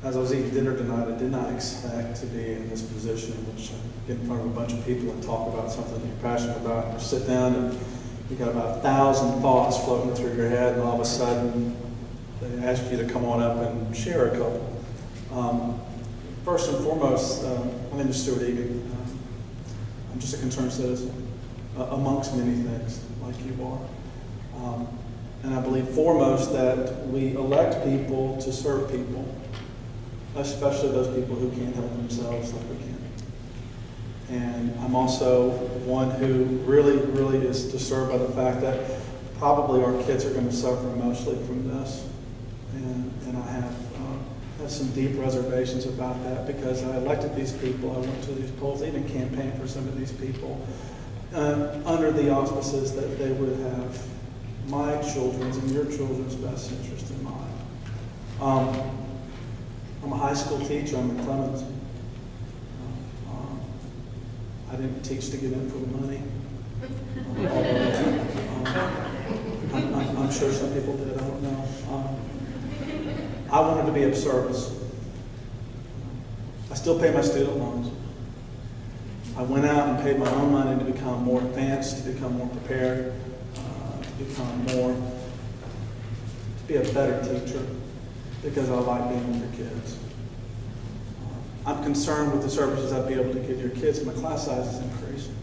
As I was eating dinner tonight, I did not expect to be in this position, which get in front of a bunch of people and talk about something that you're passionate about. And you sit down and you got about 1,000 thoughts floating through your head, and all of a sudden they ask you to come on up and share a couple. First and foremost, my name is Stuart Egan. I'm just a concerned citizen, amongst many things, like you are. And I believe foremost that we elect people to serve people, especially those people who can't help themselves like we can. And I'm also one who really is disturbed by the fact that probably our kids are going to suffer mostly from this. And I have some deep reservations about that, because I elected these people, I went to these polls, even campaigned for some of these people, under the auspices that they would have my children's and your children's best interest in mind. I'm a high school teacher. I'm in Clemens. I didn't teach to get in for the money. I'm sure some people did. I don't know. I wanted to be of service. I still pay my student loans. I went out and paid my own money to become more advanced, to become more prepared, to become more, to be a better teacher, because I like being with your kids. I'm concerned with the services I'd be able to give your kids. My class size is increasing.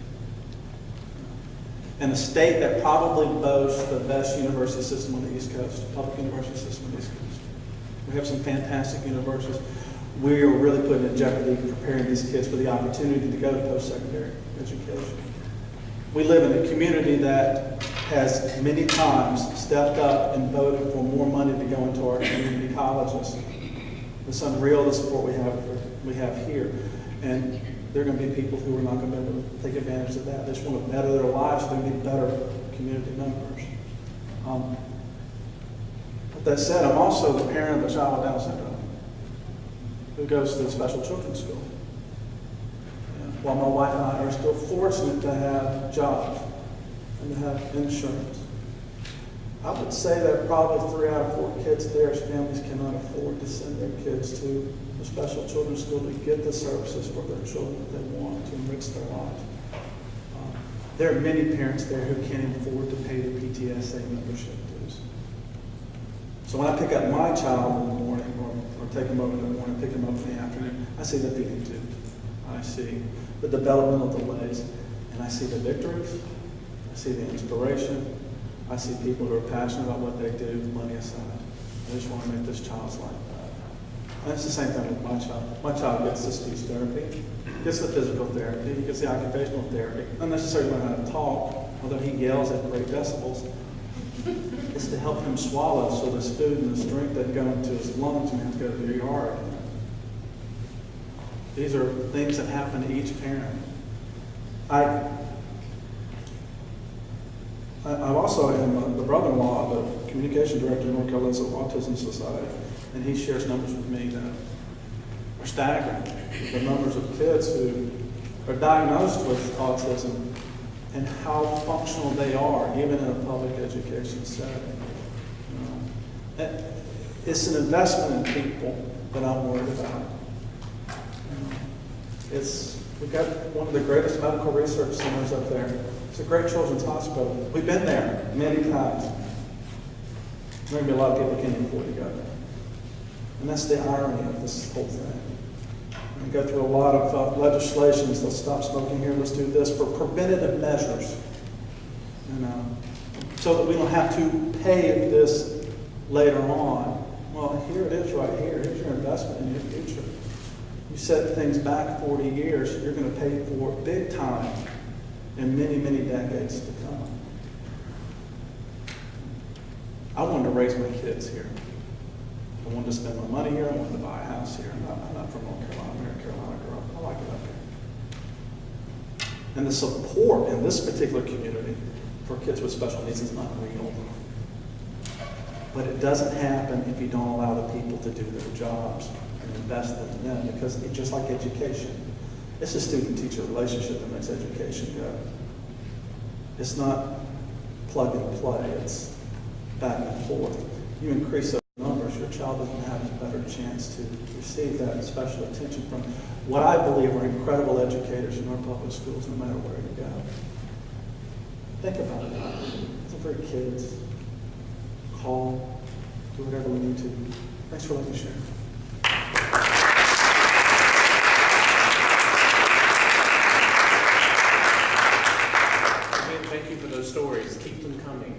In a state that probably boasts the best university system on the East Coast, public university system on the East Coast. We have some fantastic universities. We are really putting in jeopardy preparing these kids for the opportunity to go to post-secondary education. We live in a community that has many times stepped up and voted for more money to go into our community colleges. It's unreal the support we have here. And there are going to be people who are not going to be able to take advantage of that. They just want to better their lives so they can be better community members. With that said, I'm also the parent of a child with Down syndrome who goes to the special children's school. While my wife and I are still fortunate to have jobs and to have insurance, I would say that probably 3 out of 4 kids there's families cannot afford to send their kids to the special children's school to get the services for their children that they want to enrich their lives. There are many parents there who can't afford to pay the PTSA membership dues. So when I pick up my child in the morning, or take him over in the morning, pick him up in the afternoon, I see the feeding tube. I see the developmental delays, and I see the victories, I see the inspiration, I see people who are passionate about what they do, money aside. I just want to make this child's life better. And it's the same thing with my child. My child gets the speech therapy, gets the physical therapy, he gets the occupational therapy, not necessarily learn how to talk, although he yells at great decibels. It's to help him swallow so this food and this drink doesn't go into his lungs and he has to go to the ER. These are things that happen to each parent. I also am the brother-in-law of the communication director of North Carolina's Autism Society, and he shares numbers with me that are staggering. The numbers of kids who are diagnosed with autism and how functional they are, even in a public education setting. It's an investment in people that I'm worried about. We've got one of the greatest medical research centers up there. It's a great children's hospital. We've been there many times. There are going to be a lot of people who can't afford to go there. And that's the irony of this whole thing. We go through a lot of legislations. Let's stop smoking here. Let's do this for preventative measures, so that we don't have to pay this later on. Well, here it is right here. Here's your investment in your future. You set things back 40 years, you're going to pay for it big time in many, many decades to come. I wanted to raise my kids here. I wanted to spend my money here. I wanted to buy a house here. I'm not from North Carolina. I'm a North Carolina girl. I like it up here. And the support in this particular community for kids with special needs is unreal. But it doesn't happen if you don't allow the people to do their jobs and invest in them, because it's just like education. It's a student-teacher relationship that makes education go. It's not plug and play. It's back and forth. You increase those numbers, your child doesn't have a better chance to receive that special attention from what I believe are incredible educators in our public schools, no matter where you go. Think about it. It's for kids. Call, do whatever we need to. Thanks for letting me share. Again, thank you for those stories. Keep them coming.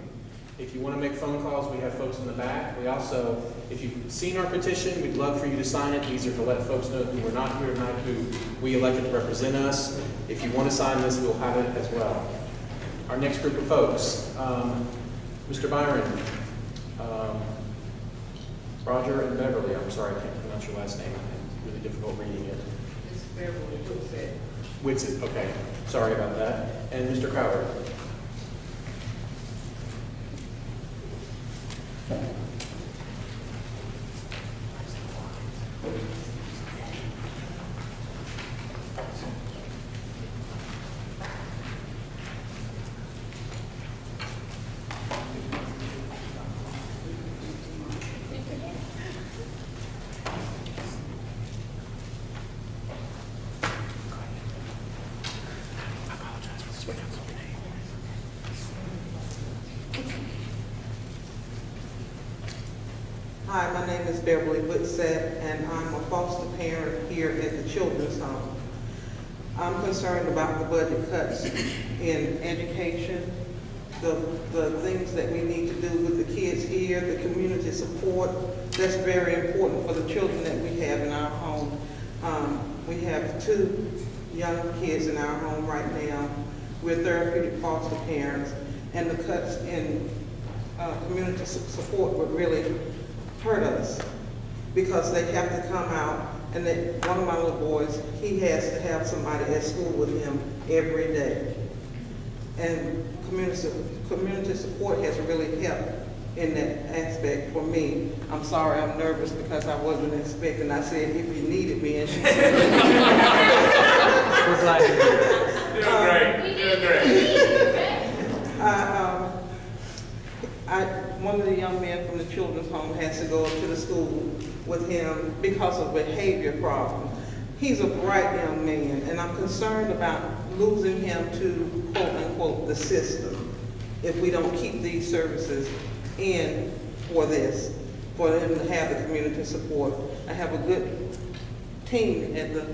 If you want to make phone calls, we have folks in the back. We also, if you've seen our petition, we'd love for you to sign it. These are to let folks know who are not here tonight, who we elected to represent us. If you want to sign this, we'll have it as well. Our next group of folks, Mr. Byron, Roger and Beverly. I'm sorry, I can't pronounce your last name. It's really difficult reading it. It's Beverly Whitsett. Whitsett, okay. Sorry about that. And Mr. Crowder. Hi, my name is Beverly Whitsett, and I'm a foster parent here at the Children's Home. I'm concerned about the budget cuts in education, the things that we need to do with the kids here, the community support. That's very important for the children that we have in our home. We have 2 young kids in our home right now. We're therapeutic foster parents, and the cuts in community support would really hurt us because they have to come out, and one of my little boys, he has to have somebody at school with him every day. And community support has really helped in that aspect for me. I'm sorry, I'm nervous because I wasn't expecting. I said if you needed me, and she said, We're glad you're here. Doing great. one of the young men from the Children's Home has to go up to the school with him because of behavior problems. He's a bright young man, and I'm concerned about losing him to, quote unquote, the system if we don't keep these services in for this, for them to have the community support. I have a good team at the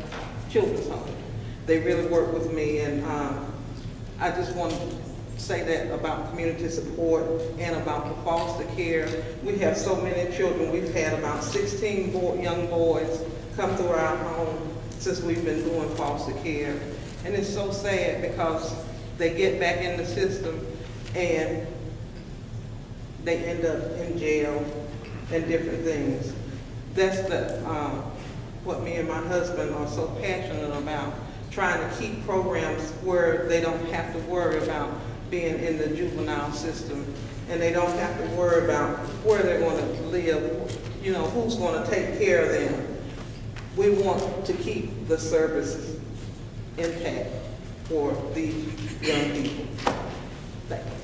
Children's Home. They really work with me, and I just want to say that about community support and about the foster care. We have so many children. We've had about 16 young boys come through our home since we've been doing foster care. And it's so sad because they get back in the system and they end up in jail and different things. That's what me and my husband are so passionate about, trying to keep programs where they don't have to worry about being in the juvenile system, and they don't have to worry about where they're going to live, you know, who's going to take care of them. We want to keep the services intact for these young people. Thank you.